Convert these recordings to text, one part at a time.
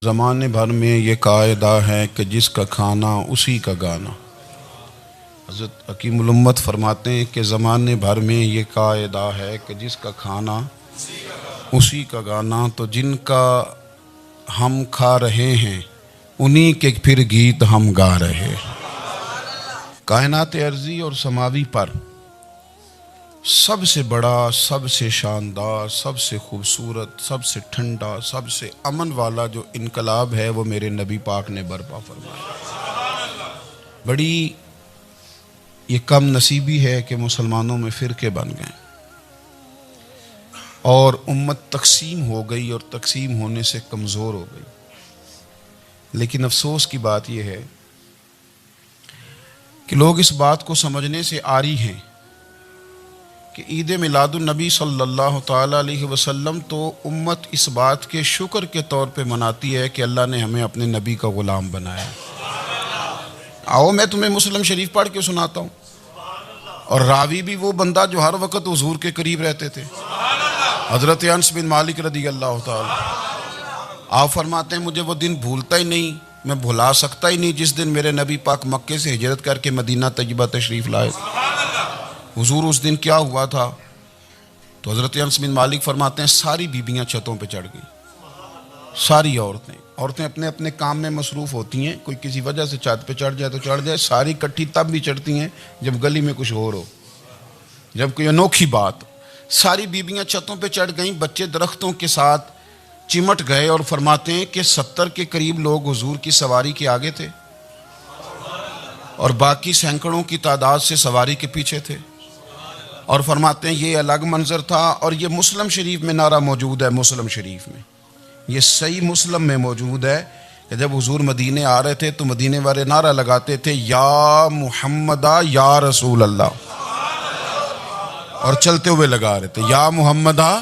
زمانے بھر میں یہ قاعدہ ہے کہ جس کا کھانا اسی کا گانا۔ حضرت حکیم الامت فرماتے ہیں کہ زمانے بھر میں یہ قاعدہ ہے کہ جس کا کھانا اسی کا گانا، تو جن کا ہم کھا رہے ہیں انہی کے پھر گیت ہم گا رہے۔ کائنات ارضی اور سماوی پر سب سے بڑا، سب سے شاندار، سب سے خوبصورت، سب سے ٹھنڈا، سب سے امن والا جو انقلاب ہے وہ میرے نبی پاک نے برپا فرمایا۔ بڑی یہ کم نصیبی ہے کہ مسلمانوں میں فرقے بن گئے اور امت تقسیم ہو گئی اور تقسیم ہونے سے کمزور ہو گئی۔ لیکن افسوس کی بات یہ ہے کہ لوگ اس بات کو سمجھنے سے عاری ہیں کہ عید میلاد النبی صلی اللہ تعالیٰ علیہ وسلم تو امت اس بات کے شکر کے طور پہ مناتی ہے کہ اللہ نے ہمیں اپنے نبی کا غلام بنایا۔ آؤ میں تمہیں مسلم شریف پڑھ کے سناتا ہوں، اور راوی بھی وہ بندہ جو ہر وقت حضور کے قریب رہتے تھے، حضرت انس بن مالک رضی اللہ تعالیٰ۔ آپ فرماتے ہیں مجھے وہ دن بھولتا ہی نہیں، میں بھلا سکتا ہی نہیں جس دن میرے نبی پاک مکے سے ہجرت کر کے مدینہ طیبہ تشریف لائے۔ حضور اس دن کیا ہوا تھا؟ تو حضرت انس بن مالک فرماتے ہیں ساری بیبیاں چھتوں پہ چڑھ گئی، ساری عورتیں اپنے اپنے کام میں مصروف ہوتی ہیں، کوئی کسی وجہ سے چھت پہ چڑھ جائے تو چڑھ جائے، ساری کٹھی تب بھی چڑھتی ہیں جب گلی میں کچھ اور ہو، جب کوئی انوکھی بات۔ ساری بیبیاں چھتوں پہ چڑھ گئیں، بچے درختوں کے ساتھ چمٹ گئے، اور فرماتے ہیں کہ 70 کے قریب لوگ حضور کی سواری کے آگے تھے اور باقی سینکڑوں کی تعداد سے سواری کے پیچھے تھے، اور فرماتے ہیں یہ الگ منظر تھا۔ اور یہ مسلم شریف میں نعرہ موجود ہے، مسلم شریف میں یہ صحیح مسلم میں موجود ہے کہ جب حضور مدینے آ رہے تھے تو مدینے والے نعرہ لگاتے تھے یا محمدہ یا رسول اللہ، اور چلتے ہوئے لگا رہے تھے یا محمدہ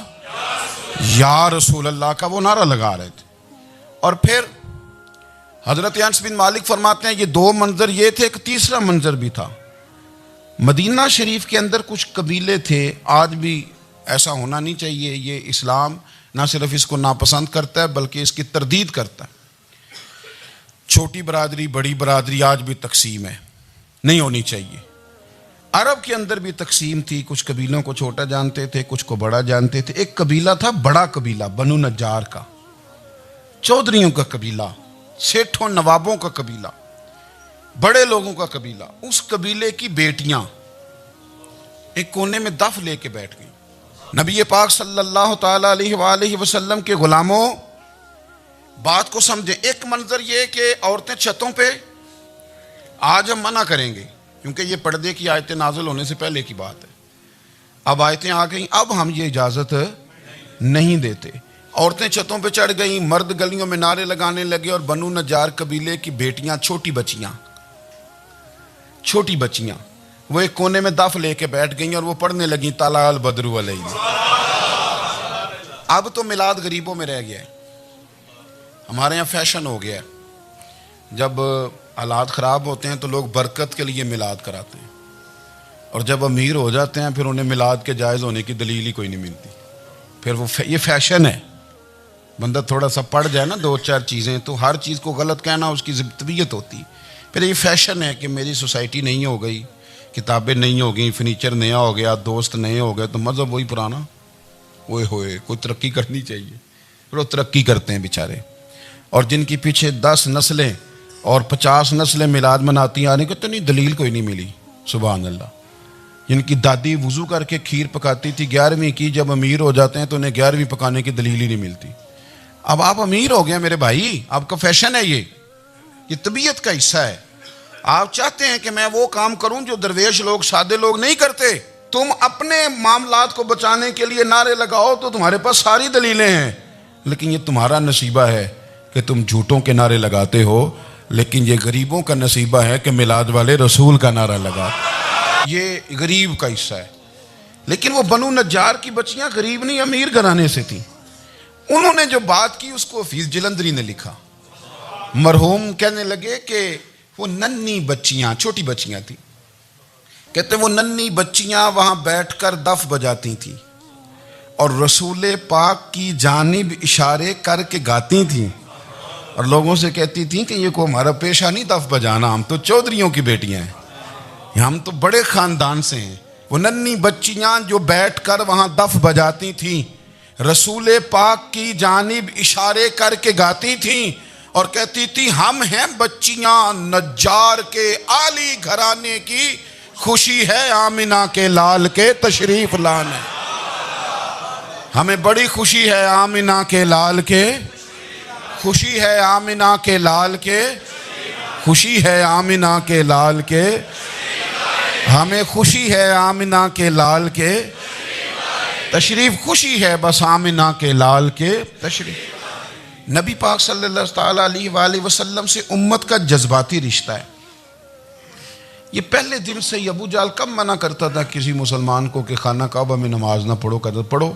یا رسول اللہ کا وہ نعرہ لگا رہے تھے۔ اور پھر حضرت انس بن مالک فرماتے ہیں یہ دو منظر یہ تھے، ایک تیسرا منظر بھی تھا۔ مدینہ شریف کے اندر کچھ قبیلے تھے، آج بھی ایسا ہونا نہیں چاہیے، یہ اسلام نہ صرف اس کو ناپسند کرتا ہے بلکہ اس کی تردید کرتا ہے۔ چھوٹی برادری بڑی برادری آج بھی تقسیم ہے، نہیں ہونی چاہیے۔ عرب کے اندر بھی تقسیم تھی، کچھ قبیلوں کو چھوٹا جانتے تھے، کچھ کو بڑا جانتے تھے۔ ایک قبیلہ تھا بڑا قبیلہ، بنو نجار کا، چودھریوں کا قبیلہ، سیٹھوں نوابوں کا قبیلہ، بڑے لوگوں کا قبیلہ۔ اس قبیلے کی بیٹیاں ایک کونے میں دف لے کے بیٹھ گئیں۔ نبی پاک صلی اللہ تعالیٰ علیہ وآلہ وسلم کے غلاموں بات کو سمجھیں۔ ایک منظر یہ کہ عورتیں چھتوں پہ، آج ہم منع کریں گے کیونکہ یہ پردے کی آیتیں نازل ہونے سے پہلے کی بات ہے، اب آیتیں آ گئیں، اب ہم یہ اجازت نہیں دیتے۔ عورتیں چھتوں پہ چڑھ گئیں، مرد گلیوں میں نعرے لگانے لگے، اور بنو نجار قبیلے کی بیٹیاں، چھوٹی بچیاں وہ ایک کونے میں دف لے کے بیٹھ گئیں اور وہ پڑھنے لگیں طلع البدر علیہ۔ اب تو میلاد غریبوں میں رہ گیا ہے، ہمارے یہاں فیشن ہو گیا ہے، جب حالات خراب ہوتے ہیں تو لوگ برکت کے لیے میلاد کراتے ہیں، اور جب امیر ہو جاتے ہیں پھر انہیں میلاد کے جائز ہونے کی دلیل ہی کوئی نہیں ملتی۔ پھر وہ یہ فیشن ہے، بندہ تھوڑا سا پڑھ جائے نا دو چار چیزیں تو ہر چیز کو غلط کہنا اس کی طبیعت ہوتی۔ پھر یہ فیشن ہے کہ میری سوسائٹی نہیں ہو گئی، کتابیں نہیں ہو گئیں، فرنیچر نیا ہو گیا، دوست نئے ہو گئے، تو مذہب وہی پرانا۔ ہوئے کوئی ترقی کرنی چاہیے، پھر وہ ترقی کرتے ہیں بیچارے، اور جن کی پیچھے 10 نسلیں اور 50 نسلیں میلاد مناتی آنے کو تو نہیں دلیل کوئی نہیں ملی۔ سبحان اللہ۔ جن کی دادی وضو کر کے کھیر پکاتی تھی 11ویں کی، جب امیر ہو جاتے ہیں تو انہیں 11ویں پکانے کی دلیل ہی نہیں ملتی۔ اب آپ امیر ہو گئے میرے بھائی، آپ کا فیشن ہے، یہ طبیعت کا حصہ ہے۔ آپ چاہتے ہیں کہ میں وہ کام کروں جو درویش لوگ، سادے لوگ نہیں کرتے۔ تم اپنے معاملات کو بچانے کے لیے نعرے لگاؤ تو تمہارے پاس ساری دلیلیں ہیں، لیکن یہ تمہارا نصیبہ ہے کہ تم جھوٹوں کے نعرے لگاتے ہو، لیکن یہ غریبوں کا نصیبہ ہے کہ میلاد والے رسول کا نعرہ لگا۔ یہ غریب کا حصہ ہے۔ لیکن وہ بنو نجار کی بچیاں غریب نہیں، امیر گھرانے سے تھیں۔ انہوں نے جو بات کی اس کو حفیظ جلندری نے لکھا۔ مرحوم کہنے لگے کہ وہ ننھی بچیاں، چھوٹی بچیاں تھیں، کہتے وہ ننھی بچیاں وہاں بیٹھ کر دف بجاتی تھیں اور رسول پاک کی جانب اشارے کر کے گاتی تھیں، اور لوگوں سے کہتی تھیں کہ یہ کو ہمارا پیشہ نہیں دف بجانا، ہم تو چودھریوں کی بیٹیاں ہیں، ہم تو بڑے خاندان سے ہیں۔ وہ ننھی بچیاں جو بیٹھ کر وہاں دف بجاتی تھیں، رسول پاک کی جانب اشارے کر کے گاتی تھیں اور کہتی تھی ہم ہیں بچیاں نجار کے عالی گھرانے کی، خوشی ہے آمنہ کے لال کے تشریف لانے، ہمیں بڑی خوشی ہے آمنہ کے لال کے، خوشی ہے آمنہ کے لال کے، خوشی ہے آمنہ کے لال کے، ہمیں خوشی ہے آمنہ کے لال کے تشریف، خوشی ہے بس آمنہ کے لال کے تشریف۔ نبی پاک صلی اللہ تعالیٰ علیہ وآلہ وسلم سے امت کا جذباتی رشتہ ہے۔ یہ پہلے دن سے ابو جہل کب منع کرتا تھا کسی مسلمان کو کہ خانہ کعبہ میں نماز نہ پڑھو، کہتا پڑھو۔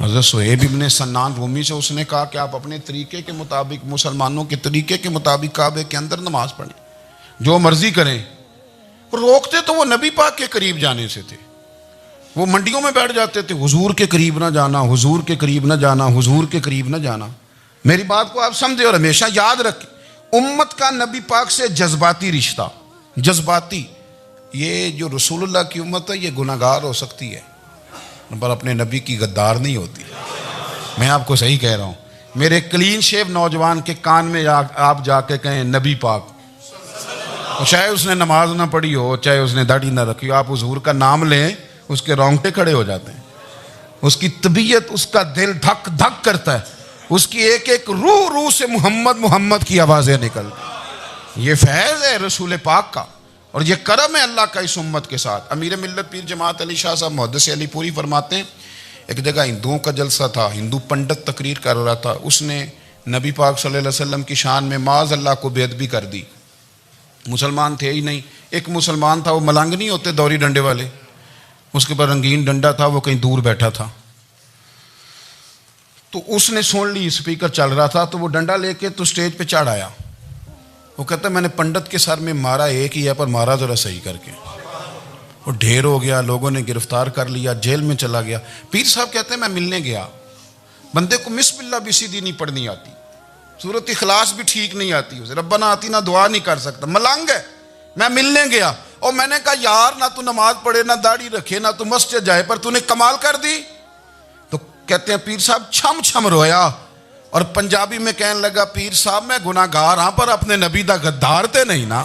حضرت صہیب ابن سنان رومی سے اس نے کہا کہ آپ اپنے طریقے کے مطابق، مسلمانوں کے طریقے کے مطابق کعبے کے اندر نماز پڑھیں، جو مرضی کریں۔ روکتے تو وہ نبی پاک کے قریب جانے سے تھے، وہ منڈیوں میں بیٹھ جاتے تھے، حضور کے قریب نہ جانا، حضور کے قریب نہ جانا، حضور کے قریب نہ جانا۔ میری بات کو آپ سمجھے اور ہمیشہ یاد رکھیں، امت کا نبی پاک سے جذباتی رشتہ، جذباتی، یہ جو رسول اللہ کی امت ہے یہ گناہ گار ہو سکتی ہے پر اپنے نبی کی غدار نہیں ہوتی۔ میں آپ کو صحیح کہہ رہا ہوں، میرے کلین شیو نوجوان کے کان میں آپ جا کے کہیں نبی پاک، چاہے اس نے نماز نہ پڑھی ہو، چاہے اس نے داڑھی نہ رکھی ہو، آپ حضور کا نام لیں، اس کے رونگٹے کھڑے ہو جاتے ہیں، اس کی طبیعت، اس کا دل دھک دھک کرتا ہے، اس کی ایک ایک روح سے محمد محمد کی آوازیں نکلتی۔ یہ فیض ہے رسول پاک کا اور یہ کرم ہے اللہ کا اس امت کے ساتھ۔ امیر ملت پیر جماعت علی شاہ صاحب محدث علی پوری فرماتے ہیں، ایک جگہ ہندوؤں کا جلسہ تھا، ہندو پنڈت تقریر کر رہا تھا، اس نے نبی پاک صلی اللہ علیہ وسلم کی شان میں معاذ اللہ کو بے ادبی کر دی۔ مسلمان تھے ہی نہیں، ایک مسلمان تھا، وہ ملنگ نہیں ہوتے دوری ڈنڈے والے، اس کے پر رنگین ڈنڈا تھا، وہ کہیں دور بیٹھا تھا، تو اس نے سن لی، اسپیکر چل رہا تھا، تو وہ ڈنڈا لے کے تو سٹیج پہ چڑھ آیا۔ وہ کہتا ہے میں نے پنڈت کے سر میں مارا ایک ہی ہے پر مارا ذرا صحیح کر کے، وہ ڈھیر ہو گیا، لوگوں نے گرفتار کر لیا، جیل میں چلا گیا۔ پیر صاحب کہتے ہیں میں ملنے گیا، بندے کو بسم اللہ بھی سیدھی نہیں پڑھنی آتی، سورۃ اخلاص بھی ٹھیک نہیں آتی، اسے ربنا آتینا دعا نہیں کر سکتا، ملنگ ہے۔ میں ملنے گیا اور میں نے کہا یار نہ تو نماز پڑھے، نہ داڑھی رکھے، نہ تو مسجد جائے، پر تو نے کمال کر دی۔ تو کہتے ہیں پیر صاحب چھم چھم رویا اور پنجابی میں کہنے لگا پیر صاحب میں گناہ گار ہاں پر اپنے نبی دا غدار تے نہیں نا۔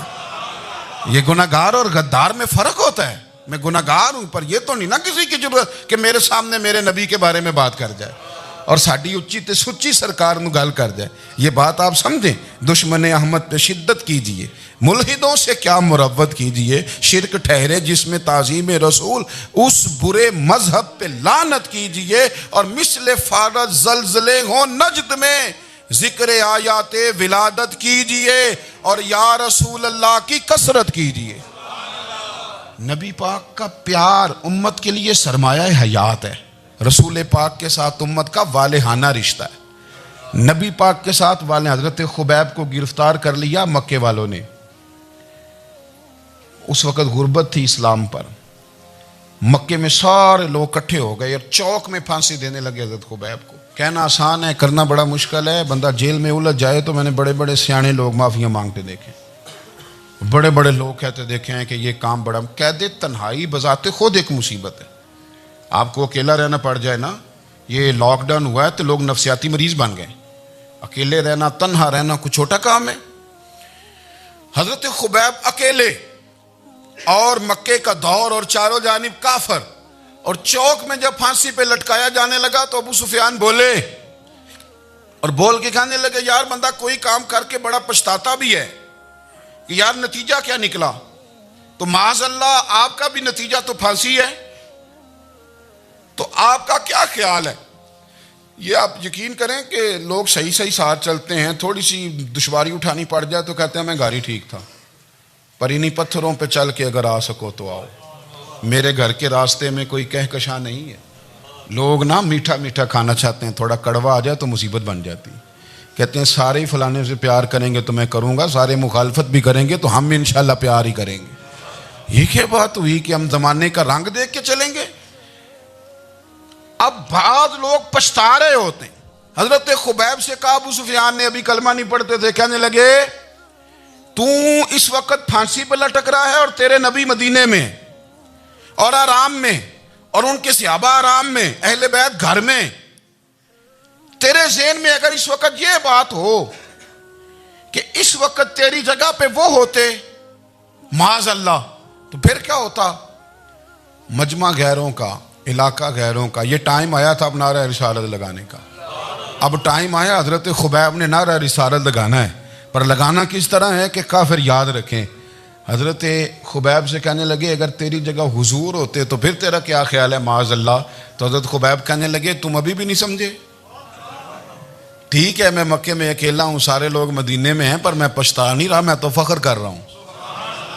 یہ گناہ گار اور غدار میں فرق ہوتا ہے، میں گناہ گار ہوں پر یہ تو نہیں نا کسی کی ضرورت کہ میرے سامنے میرے نبی کے بارے میں بات کر جائے اور ساڑی اچھی تے سچی سرکار نو گل کر جائے۔ یہ بات آپ سمجھیں، دشمن احمد پہ شدت کیجئے، ملحدوں سے کیا مروت کیجئے، شرک ٹھہرے جس میں تعظیم رسول، اس برے مذہب پہ لعنت کیجئے، اور مثل فارض زلزلے ہوں نجد میں ذکر آیات ولادت کیجئے اور یا رسول اللہ کی کثرت کیجئے۔ نبی پاک کا پیار امت کے لیے سرمایہ حیات ہے۔ رسول پاک کے ساتھ امت کا والہانہ رشتہ ہے۔ نبی پاک کے ساتھ والے حضرت خبیب کو گرفتار کر لیا مکے والوں نے، اس وقت غربت تھی اسلام پر، مکے میں سارے لوگ اکٹھے ہو گئے اور چوک میں پھانسی دینے لگے حضرت خبیب کو۔ کہنا آسان ہے، کرنا بڑا مشکل ہے، بندہ جیل میں الجھ جائے تو میں نے بڑے بڑے سیانے لوگ معافیاں مانگتے دیکھے، بڑے بڑے لوگ کہتے دیکھے ہیں کہ یہ کام بڑا، قید تنہائی بذات خود ایک مصیبت ہے۔ آپ کو اکیلا رہنا پڑ جائے نا، یہ لاک ڈاؤن ہوا ہے تو لوگ نفسیاتی مریض بن گئے، اکیلے رہنا، تنہا رہنا کوئی چھوٹا کام ہے۔ حضرت خبیب اکیلے اور مکے کا دور اور چاروں جانب کافر، اور چوک میں جب پھانسی پہ لٹکایا جانے لگا تو ابو سفیان بولے اور بول کے کہنے لگے یار بندہ کوئی کام کر کے بڑا پچھتاتا بھی ہے کہ یار نتیجہ کیا نکلا، تو معاذ اللہ آپ کا بھی نتیجہ تو پھانسی ہے، تو آپ کا کیا خیال ہے؟ یہ آپ یقین کریں کہ لوگ صحیح صحیح ساتھ چلتے ہیں، تھوڑی سی دشواری اٹھانی پڑ جائے تو کہتے ہیں میں گاڑی ٹھیک تھا، پر انہی پتھروں پہ چل کے اگر آ سکو تو آؤ، میرے گھر کے راستے میں کوئی کہکشاں نہیں ہے۔ لوگ نا میٹھا میٹھا کھانا چاہتے ہیں، تھوڑا کڑوا آ جائے تو مصیبت بن جاتی، کہتے ہیں سارے ہی فلانے سے پیار کریں گے تو میں کروں گا، سارے مخالفت بھی کریں گے تو ہم انشاءاللہ پیار ہی کریں گے۔ یہ کیا بات ہوئی کہ ہم زمانے کا رنگ دیکھ کے چلیں گے؟ اب بعض لوگ پچھتا رہے ہوتے ہیں حضرت خبیب سے کہا، ابو سفیان نے ابھی کلمہ نہیں پڑھتے تھے، کہنے لگے تو اس وقت پھانسی پہ لٹک رہا ہے اور تیرے نبی مدینے میں اور آرام میں، اور ان کے صحابہ آرام میں، اہل بیت گھر میں، تیرے ذہن میں اگر اس وقت یہ بات ہو کہ اس وقت تیری جگہ پہ وہ ہوتے معاذ اللہ، تو پھر کیا ہوتا؟ مجمع غیروں کا، علاقہ غیروں کا، یہ ٹائم آیا تھا اب نعرہ رسالت لگانے کا، اب ٹائم آیا حضرت خبیب نے نعرہ رسالت لگانا ہے، پر لگانا کس طرح ہے کہ کافر یاد رکھیں۔ حضرت خبیب سے کہنے لگے اگر تیری جگہ حضور ہوتے تو پھر تیرا کیا خیال ہے معاذ اللہ؟ تو حضرت خبیب کہنے لگے تم ابھی بھی نہیں سمجھے؟ ٹھیک ہے میں مکے میں اکیلا ہوں، سارے لوگ مدینے میں ہیں، پر میں پچھتا نہیں رہا، میں تو فخر کر رہا ہوں،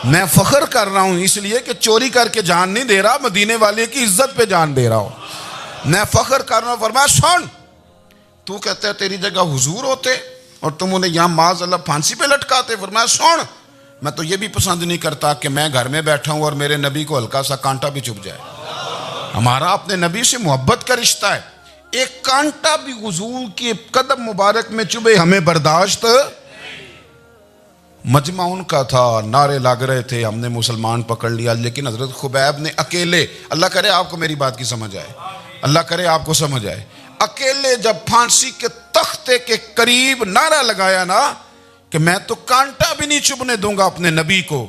میں فخر کر رہا ہوں اس لیے کہ چوری کر کے جان نہیں دے رہا، مدینے والے کی عزت پہ جان دے رہا ہوں، میں فخر کر رہا ہوں۔ فرمایا سن، تو کہتا ہے تیری جگہ حضور ہوتے اور تم انہیں یہاں معاذ اللہ پھانسی پہ لٹکاتے۔ فرمایا سن، میں تو یہ بھی پسند نہیں کرتا کہ میں گھر میں بیٹھا ہوں اور میرے نبی کو ہلکا سا کانٹا بھی چبھ جائے، ہمارا اپنے نبی سے محبت کا رشتہ ہے، ایک کانٹا بھی حضور کے قدم مبارک میں چبھے ہمیں برداشت۔ مجمع ان کا تھا، نعرے لگ رہے تھے، ہم نے مسلمان پکڑ لیا، لیکن حضرت خبیب نے اکیلے، اللہ کرے آپ کو میری بات کی سمجھ آئے، اللہ کرے آپ کو سمجھ آئے، اکیلے جب پھانسی کے تختے کے قریب نعرہ لگایا نا کہ میں تو کانٹا بھی نہیں چبھنے دوں گا اپنے نبی کو،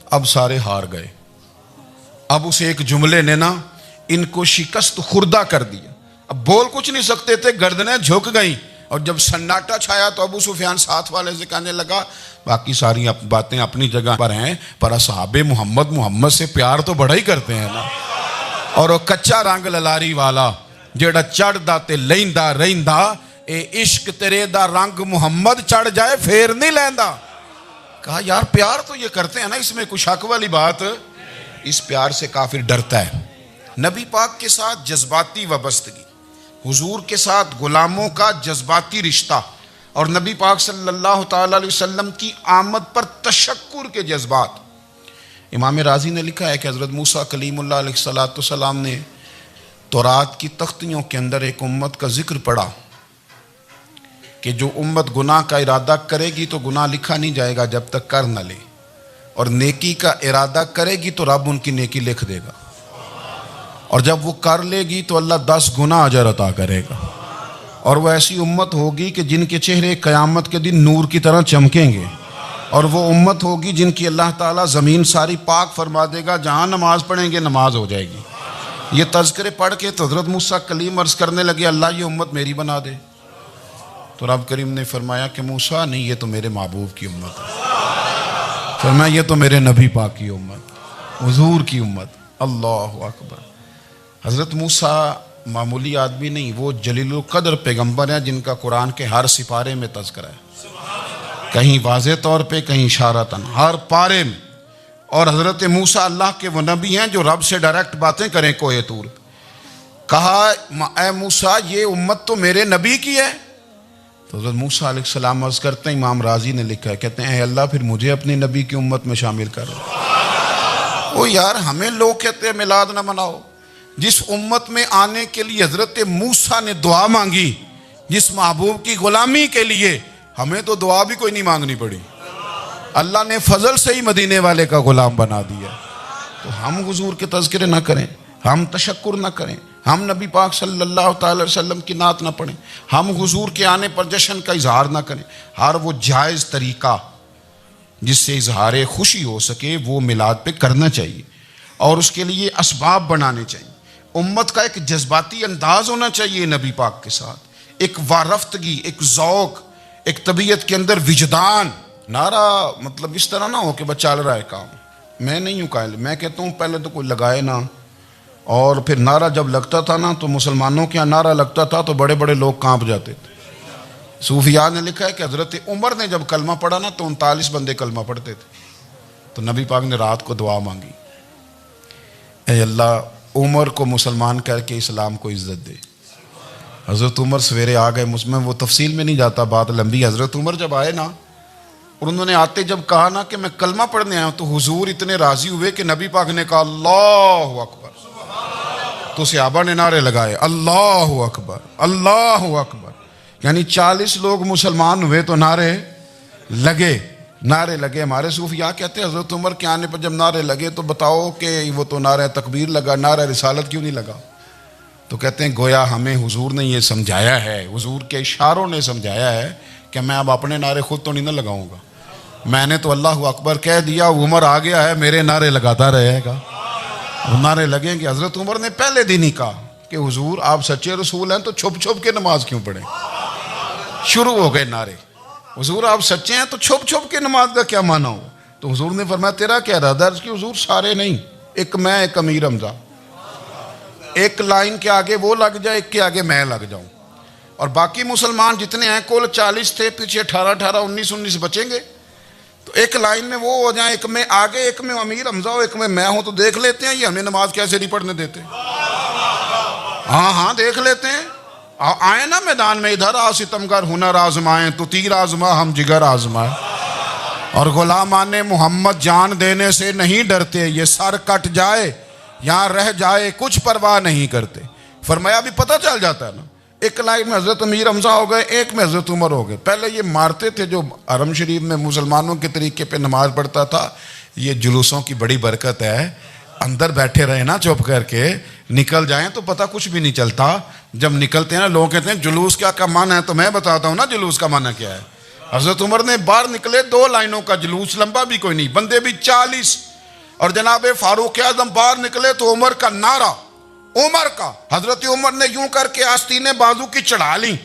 اب سارے ہار گئے۔ اب اس ایک جملے نے نا ان کو شکست خوردہ کر دیا، اب بول کچھ نہیں سکتے تھے، گردنیں جھک گئیں، اور جب سناٹا چھایا تو ابو سفیان ساتھ والے سے کہنے لگا باقی ساری باتیں اپنی جگہ پر ہیں، پر اصحاب محمد سے پیار تو بڑا ہی کرتے ہیں نا، اور وہ کچا رنگ للاری والا جیڑا چڑھ دا تے لیندا رہندا، اے عشق تیرے دا رنگ محمد چڑھ جائے پھر نہیں لیندا۔ کہا یار پیار تو یہ کرتے ہیں نا، اس میں کوئی شک والی بات؟ اس پیار سے کافر ڈرتا ہے۔ نبی پاک کے ساتھ جذباتی وابستگی، حضور کے ساتھ غلاموں کا جذباتی رشتہ، اور نبی پاک صلی اللہ تعالی علیہ وسلم کی آمد پر تشکر کے جذبات۔ امام رازی نے لکھا ہے کہ حضرت موسیٰ کلیم اللہ علیہ السلام نے تورات کی تختیوں کے اندر ایک امت کا ذکر پڑھا کہ جو امت گناہ کا ارادہ کرے گی تو گناہ لکھا نہیں جائے گا جب تک کر نہ لے، اور نیکی کا ارادہ کرے گی تو رب ان کی نیکی لکھ دے گا، اور جب وہ کر لے گی تو اللہ 10 گنا اجر عطا کرے گا، اور وہ ایسی امت ہوگی کہ جن کے چہرے قیامت کے دن نور کی طرح چمکیں گے، اور وہ امت ہوگی جن کی اللہ تعالیٰ زمین ساری پاک فرما دے گا، جہاں نماز پڑھیں گے نماز ہو جائے گی۔ یہ تذکرے پڑھ کے تو حضرت موسیٰ کلیم عرض کرنے لگے اللہ یہ امت میری بنا دے، تو رب کریم نے فرمایا کہ موسیٰ نہیں، یہ تو میرے محبوب کی امت ہے، فرمایا یہ تو میرے نبی پاک کی امت، حضور کی امت۔ اللہ اکبر۔ حضرت موسیٰ معمولی آدمی نہیں، وہ جلیل القدر پیغمبر ہیں جن کا قرآن کے ہر سپارے میں تذکرہ ہے، کہیں واضح طور پہ کہیں اشارتاً، ہر پارے میں۔ اور حضرت موسیٰ اللہ کے وہ نبی ہیں جو رب سے ڈائریکٹ باتیں کریں کوہ طور۔ کہا اے موسیٰ یہ امت تو میرے نبی کی ہے، تو حضرت موسیٰ علیہ السلام عرض کرتے ہیں، امام رازی نے لکھا ہے، کہتے ہیں اے اللہ پھر مجھے اپنے نبی کی امت میں شامل کر۔ وہ یار ہمیں لوگ کہتے ہیں میلاد نہ مناؤ، جس امت میں آنے کے لیے حضرت موسیٰ نے دعا مانگی، جس محبوب کی غلامی کے لیے، ہمیں تو دعا بھی کوئی نہیں مانگنی پڑی، اللہ نے فضل سے ہی مدینے والے کا غلام بنا دیا۔ تو ہم حضور کے تذکرے نہ کریں، ہم تشکر نہ کریں، ہم نبی پاک صلی اللہ تعالی وسلم کی نعت نہ پڑھیں، ہم حضور کے آنے پر جشن کا اظہار نہ کریں، ہر وہ جائز طریقہ جس سے اظہار خوشی ہو سکے وہ میلاد پہ کرنا چاہیے، اور اس کے لیے اسباب بنانے چاہیے۔ امت کا ایک جذباتی انداز ہونا چاہیے نبی پاک کے ساتھ، ایک وارفتگی، ایک ذوق، ایک طبیعت کے اندر وجدان۔ نعرہ مطلب اس طرح نہ ہو کہ بس چل رہا ہے کام، میں نہیں ہوں قائل، میں کہتا ہوں پہلے تو کوئی لگائے نا، اور پھر نعرہ جب لگتا تھا نا تو مسلمانوں کے یہاں نعرہ لگتا تھا تو بڑے بڑے لوگ کانپ جاتے تھے۔ صوفیاء نے لکھا ہے کہ حضرت عمر نے جب کلمہ پڑھا نا تو 39 بندے کلمہ پڑھتے تھے، تو نبی پاک نے رات کو دعا مانگی، اے اللہ عمر کو مسلمان کر کے اسلام کو عزت دے۔ حضرت عمر سویرے آ گئے، میں وہ تفصیل میں نہیں جاتا، بات لمبی۔ حضرت عمر جب آئے نا اور انہوں نے آتے جب کہا نا کہ میں کلمہ پڑھنے آیا ہوں، تو حضور اتنے راضی ہوئے کہ نبی پاک نے کہا اللہ اکبر، تو صحابہ نے نعرے لگائے اللہ اکبر اللہ اکبر، یعنی 40 لوگ مسلمان ہوئے تو نعرے لگے ہمارے صوفیاء کہتے ہیں حضرت عمر کے آنے پر جب نعرے لگے تو بتاؤ کہ وہ تو نعرہ تکبیر لگا، نعرہ رسالت کیوں نہیں لگا؟ تو کہتے ہیں گویا ہمیں حضور نے یہ سمجھایا ہے، حضور کے اشاروں نے سمجھایا ہے کہ میں اب اپنے نعرے خود تو نہیں نہ لگاؤں گا، میں نے تو اللہ اکبر کہہ دیا، عمر آ گیا ہے میرے نعرے لگاتا رہے گا، نعرے لگیں گے۔ حضرت عمر نے پہلے دن ہی کہا کہ حضور آپ سچے رسول ہیں تو چھپ چھپ کے نماز کیوں پڑھیں؟ شروع ہو گئے نعرے، حضور آپ سچے ہیں تو چھپ چھپ کے نماز کا کیا معنی ہو؟ تو حضور نے فرمایا تیرا کیا ارادہ ہے؟ کہ حضور سارے نہیں، ایک میں ایک امیر حمزہ، ایک لائن کے آگے وہ لگ جائے، ایک کے آگے میں لگ جاؤں، اور باقی مسلمان جتنے ہیں کل 40 تھے، پیچھے 18 19 بچیں گے، تو ایک لائن میں وہ ہو جائیں، ایک میں آگے ایک میں امیر حمزہ ہو، ایک میں ہوں، تو دیکھ لیتے ہیں یہ ہمیں نماز کیسے نہیں پڑھنے دیتے۔ ہاں دیکھ لیتے ہیں، آئے نا میدان میں، ادھر آ ستمگر ہنر آزمائیں تو تیر آزما ہم جگر آزمائیں، اور غلامان محمد جان دینے سے نہیں ڈرتے، یہ سر کٹ جائے یہاں رہ جائے کچھ پرواہ نہیں کرتے۔ فرمایا ابھی پتہ چل جاتا ہے نا، ایک لائن میں حضرت امیر حمزہ ہو گئے، ایک میں حضرت عمر ہو گئے۔ پہلے یہ مارتے تھے جو حرم شریف میں مسلمانوں کے طریقے پہ نماز پڑھتا تھا، یہ جلوسوں کی بڑی برکت ہے، اندر بیٹھے رہے نا چپ کر کے، نکل جائیں تو پتہ کچھ بھی نہیں چلتا، جب نکلتے ہیں نا لوگ کہتے ہیں جلوس کیا معنی ہے، تو میں بتاتا ہوں نا جلوس کا معنی کیا ہے۔ حضرت عمر نے باہر نکلے 2 لائنوں کا جلوس، لمبا بھی کوئی نہیں، بندے بھی 40، اور جناب فاروق اعظم باہر نکلے تو عمر کا نعرہ، عمر کا، حضرت عمر نے یوں کر کے آستینیں بازو کی چڑھا لیں،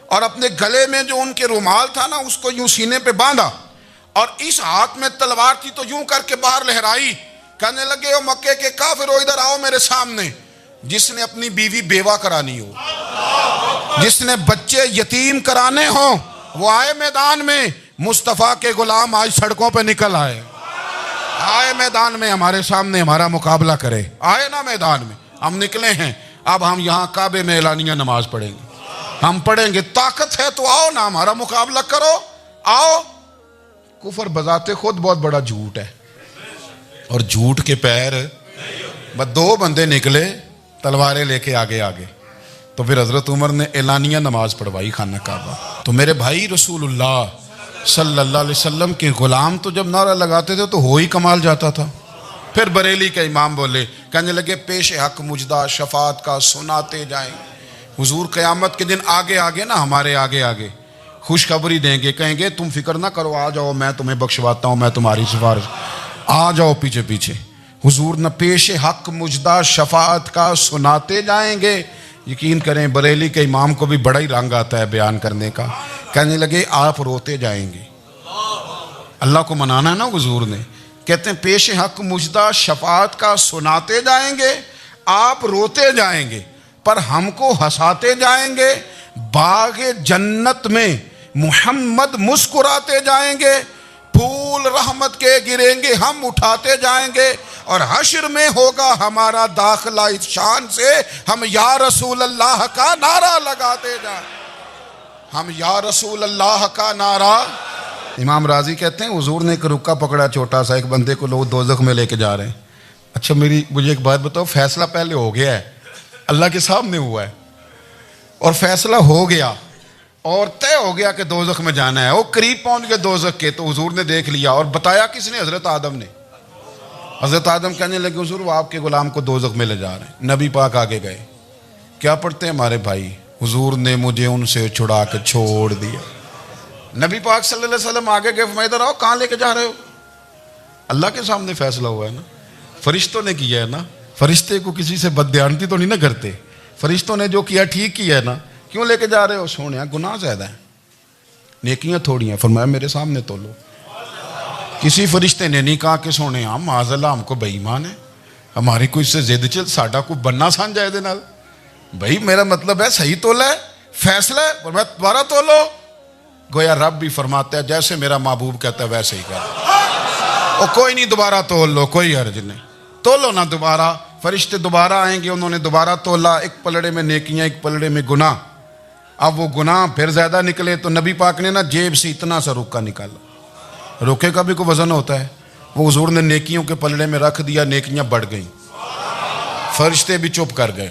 اور اپنے گلے میں جو ان کے رومال تھا نا اس کو یوں سینے پہ باندھا، اور اس ہاتھ میں تلوار تھی تو یوں کر کے باہر لہرائی، کہنے لگے او مکے کے کافرو ادھر آؤ میرے سامنے، جس نے اپنی بیوی بیوہ کرانی ہو، جس نے بچے یتیم کرانے ہوں، وہ آئے میدان میں، مصطفیٰ کے غلام آج سڑکوں پہ نکل آئے میدان میں ہمارے سامنے ہمارا مقابلہ کرے، آئے نا میدان میں، ہم نکلے ہیں، اب ہم یہاں کعبے میں اعلانیہ نماز پڑھیں گے، ہم پڑھیں گے، طاقت ہے تو آؤ نا ہمارا مقابلہ کرو، آؤ۔ کفر بذات خود بہت بڑا جھوٹ ہے، اور جھوٹ کے پیر، بس 2 بندے نکلے تلواریں لے کے آگے، تو پھر حضرت عمر نے اعلانیہ نماز پڑھوائی خانہ کعبہ۔ تو میرے بھائی رسول اللہ صلی اللہ علیہ وسلم کے غلام تو جب نعرہ لگاتے تھے تو ہو ہی کمال جاتا تھا۔ پھر بریلی کے امام بولے، کہنے لگے پیش حق مجدہ شفاعت کا سناتے جائیں، حضور قیامت کے دن آگے نا ہمارے آگے خوشخبری دیں گے، کہیں گے تم فکر نہ کرو، آ جاؤ میں تمہیں بخشواتا ہوں، میں تمہاری سفارش، آ جاؤ پیچھے۔ حضور نہ پیش حق مجدہ شفاعت کا سناتے جائیں گے۔ یقین کریں بریلی کے امام کو بھی بڑا ہی رنگ آتا ہے بیان کرنے کا، کہنے لگے آپ روتے جائیں گے، اللہ کو منانا ہے نا حضور نے، کہتے ہیں پیش حق مجدہ شفاعت کا سناتے جائیں گے، آپ روتے جائیں گے پر ہم کو ہنساتے جائیں گے، باغ جنت میں محمد مسکراتے جائیں گے، پھول رحمت کے گریں گے ہم اٹھاتے جائیں گے، اور حشر میں ہوگا ہمارا داخلہ اس شان سے ہم یا رسول اللہ کا نعرہ لگاتے جائیں، ہم یا رسول اللہ کا نعرہ۔ امام راضی کہتے ہیں حضور نے ایک رکا پکڑا چھوٹا سا، ایک بندے کو لوگ دوزخ میں لے کے جا رہے ہیں، اچھا مجھے ایک بات بتاؤ، فیصلہ پہلے ہو گیا ہے، اللہ کے سامنے ہوا ہے، اور فیصلہ ہو گیا اور طے ہو گیا کہ دوزخ میں جانا ہے، وہ قریب پہنچ گئے دوزخ کے، تو حضور نے دیکھ لیا، اور بتایا کس نے؟ حضرت آدم نے۔ حضرت آدم کہنے لگے حضور وہ آپ کے غلام کو دوزخ میں لے جا رہے ہیں۔ نبی پاک آگے گئے، کیا پڑھتے ہیں ہمارے بھائی؟ حضور نے مجھے ان سے چھڑا کے چھوڑ دیا۔ نبی پاک صلی اللہ علیہ وسلم آگے گئے، فرمایا ادھر آؤ، کہاں لے کے جا رہے ہو؟ اللہ کے سامنے فیصلہ ہوا ہے نا، فرشتوں نے کیا ہے نا، فرشتے کو کسی سے بددیانتی تو نہیں نہ کرتے، فرشتوں نے جو کیا ٹھیک کیا ہے نا، کیوں لے کے جا رہے ہو؟ سونے گناہ زیادہ ہیں، نیکیاں تھوڑی ہیں، فرمایا میرے سامنے تو لو۔ کسی فرشتے نے نہیں کہا کہ سونے معاذ اللہ ہم کو بے ایمان ہے، ہماری کوئی سے زد چل ساڈا کو بننا سان جائے دے نال، بھائی میرا مطلب ہے صحیح تولا ہے، فیصلہ ہے، فرمایا دوبارہ تولو۔ گویا رب بھی فرماتا ہے جیسے میرا محبوب کہتا ہے ویسے ہی کر، کوئی نہیں دوبارہ تول لو، کوئی حرج نہیں، تولو نہ دوبارہ۔ فرشتے دوبارہ آئیں گے، انہوں نے دوبارہ تولا، ایک پلڑے میں نیکیاں ایک پلڑے میں گناہ۔ اب وہ گناہ پھر زیادہ نکلے تو نبی پاک نے نا جیب سے اتنا سا رکا نکالا، روکے کا بھی کوئی وزن ہوتا ہے، وہ حضور نے نیکیوں کے پلڑے میں رکھ دیا، نیکیاں بڑھ گئیں، فرشتے بھی چپ کر گئے۔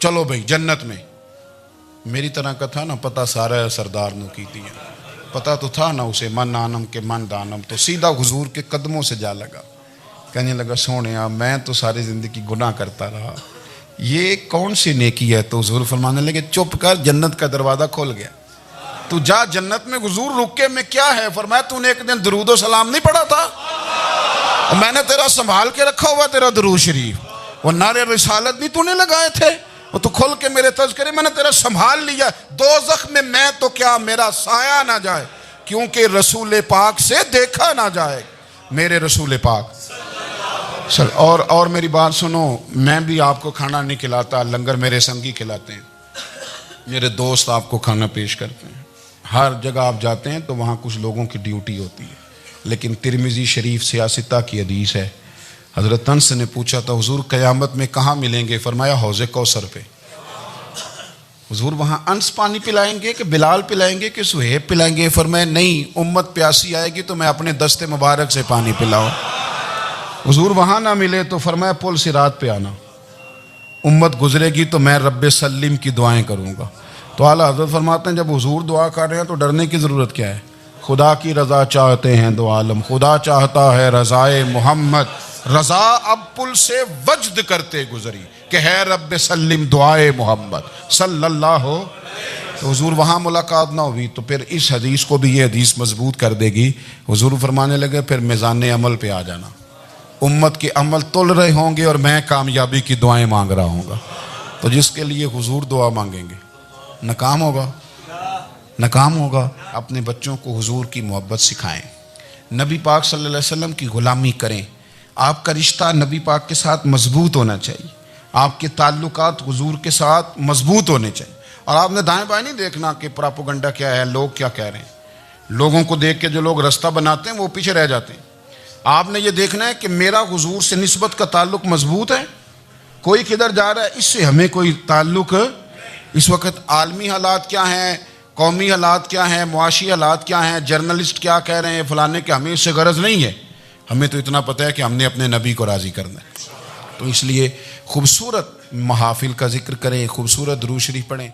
چلو بھائی جنت میں. میری طرح کا تھا نا پتہ سارا سردار نو کی تھی پتہ تو تھا نا اسے من آنم کے من دانم. تو سیدھا حضور کے قدموں سے جا لگا, کہنے لگا سونے میں تو ساری زندگی گناہ کرتا رہا, یہ کون سی نیکی ہے؟ تو حضور فرمانے لگے چپ کر, جنت کا دروازہ کھول گیا, تو جا جنت میں. حضور رکے میں کیا ہے؟ فرمایا تو نے ایک دن درود و سلام نہیں پڑھا تھا, میں نے تیرا سنبھال کے رکھا ہوا تیرا درود شریف, وہ نعرے رسالت نہیں تو نے لگائے تھے, وہ تو کھل کے میرے تذکرے میں نے تیرا سنبھال لیا. دوزخ میں میں تو کیا میرا سایہ نہ جائے, کیونکہ رسول پاک سے دیکھا نہ جائے, میرے رسول پاک. اور میری بات سنو, میں بھی آپ کو کھانا نہیں کھلاتا, لنگر میرے سنگی کھلاتے ہیں, میرے دوست آپ کو کھانا پیش کرتے ہیں. ہر جگہ آپ جاتے ہیں تو وہاں کچھ لوگوں کی ڈیوٹی ہوتی ہے, لیکن ترمذی شریف سیاستہ کی حدیث ہے. حضرت انس نے پوچھا تھا حضور قیامت میں کہاں ملیں گے؟ فرمایا حوض کوثر پہ. حضور وہاں انس پانی پلائیں گے کہ بلال پلائیں گے کہ سہیب پلائیں گے؟ فرمایا نہیں, امت پیاسی آئے گی تو میں اپنے دست مبارک سے پانی پلاؤں. حضور وہاں نہ ملے تو فرمایا پل صراط پہ آنا, امت گزرے گی تو میں رب سلم کی دعائیں کروں گا. تو اعلیٰ حضرت فرماتے ہیں جب حضور دعا کر رہے ہیں تو ڈرنے کی ضرورت کیا ہے؟ خدا کی رضا چاہتے ہیں دو عالم, خدا چاہتا ہے رضائے محمد, رضا اب پل سے وجد کرتے گزری کہ ہے رب سلم دعائے محمد صلی اللہ ہو. تو حضور وہاں ملاقات نہ ہوئی تو پھر اس حدیث کو بھی یہ حدیث مضبوط کر دے گی. حضور فرمانے لگے پھر میزان عمل پہ آ جانا, امت کے عمل تل رہے ہوں گے اور میں کامیابی کی دعائیں مانگ رہا ہوں گا. تو جس کے لیے حضور دعا مانگیں گے ناکام ہوگا, ناکام ہوگا. اپنے بچوں کو حضور کی محبت سکھائیں, نبی پاک صلی اللہ علیہ وسلم کی غلامی کریں. آپ کا رشتہ نبی پاک کے ساتھ مضبوط ہونا چاہیے, آپ کے تعلقات حضور کے ساتھ مضبوط ہونے چاہیے. اور آپ نے دائیں بائیں نہیں دیکھنا کہ پراپوگنڈا کیا ہے, لوگ کیا کہہ رہے ہیں. لوگوں کو دیکھ کے جو لوگ رستہ بناتے ہیں وہ پیچھے رہ جاتے ہیں. آپ نے یہ دیکھنا ہے کہ میرا حضور سے نسبت کا تعلق مضبوط ہے, کوئی کدھر جا رہا ہے اس سے ہمیں کوئی تعلق. اس وقت عالمی حالات کیا ہیں, قومی حالات کیا ہیں, معاشی حالات کیا ہیں, جرنلسٹ کیا کہہ رہے ہیں فلانے کے, ہمیں اس سے غرض نہیں ہے. ہمیں تو اتنا پتہ ہے کہ ہم نے اپنے نبی کو راضی کرنا ہے. تو اس لیے خوبصورت محافل کا ذکر کریں, خوبصورت درود شریف پڑھیں.